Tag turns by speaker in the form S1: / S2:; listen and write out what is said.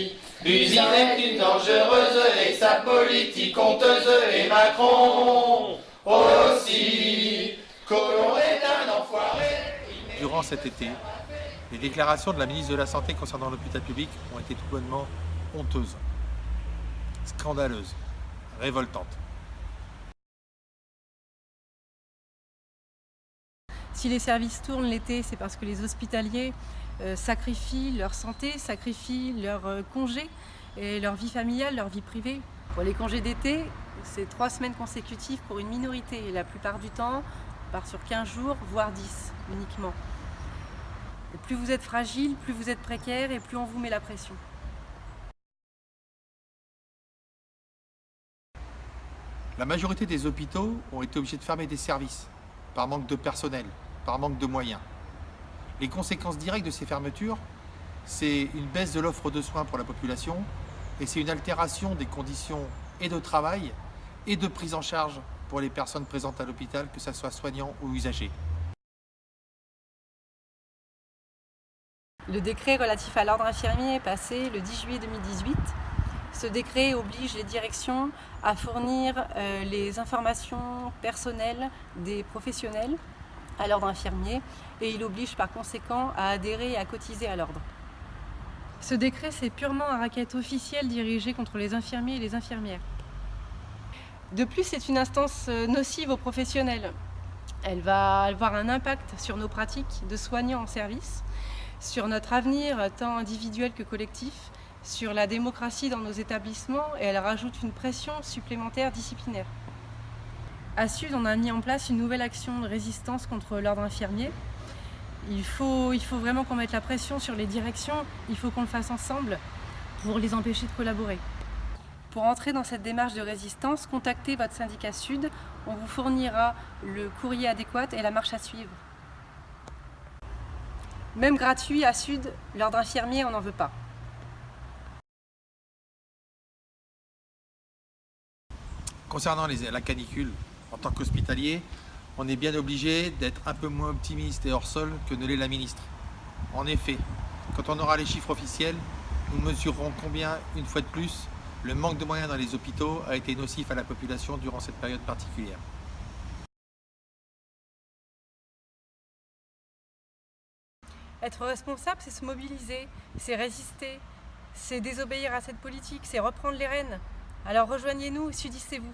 S1: L'usine est une dangereuse et sa politique honteuse et Macron aussi. Collomb est un enfoiré.
S2: Durant cet été, les déclarations de la ministre de la Santé concernant l'hôpital public ont été tout bonnement honteuses, scandaleuses, révoltantes.
S3: Si les services tournent l'été, c'est parce que les hospitaliers sacrifient leur santé, sacrifient leur congé et leur vie familiale, leur vie privée. Pour les congés d'été, c'est 3 semaines consécutives pour une minorité. Et la plupart du temps, on part sur 15 jours, voire 10 uniquement. Et plus vous êtes fragile, plus vous êtes précaire et plus on vous met la pression.
S2: La majorité des hôpitaux ont été obligés de fermer des services, par manque de personnel, par manque de moyens. Les conséquences directes de ces fermetures, c'est une baisse de l'offre de soins pour la population et c'est une altération des conditions et de travail et de prise en charge pour les personnes présentes à l'hôpital, que ce soit soignants ou usagers.
S3: Le décret relatif à l'ordre infirmier est passé le 10 juillet 2018. Ce décret oblige les directions à fournir les informations personnelles des professionnels à l'ordre infirmier et il oblige par conséquent à adhérer et à cotiser à l'ordre. Ce décret, c'est purement un racket officiel dirigé contre les infirmiers et les infirmières. De plus, c'est une instance nocive aux professionnels. Elle va avoir un impact sur nos pratiques de soignants en service, sur notre avenir tant individuel que collectif, sur la démocratie dans nos établissements et elle rajoute une pression supplémentaire disciplinaire. À Sud, on a mis en place une nouvelle action de résistance contre l'ordre infirmier. Il faut vraiment qu'on mette la pression sur les directions, il faut qu'on le fasse ensemble pour les empêcher de collaborer. Pour entrer dans cette démarche de résistance, contactez votre syndicat Sud, on vous fournira le courrier adéquat et la marche à suivre. Même gratuit à Sud, l'ordre infirmier, on n'en veut pas.
S2: Concernant la canicule, en tant qu'hospitalier, on est bien obligé d'être un peu moins optimiste et hors sol que ne l'est la ministre. En effet, quand on aura les chiffres officiels, nous mesurerons combien, une fois de plus, le manque de moyens dans les hôpitaux a été nocif à la population durant cette période particulière.
S3: Être responsable, c'est se mobiliser, c'est résister, c'est désobéir à cette politique, c'est reprendre les rênes. Alors rejoignez-nous, sudissez-vous.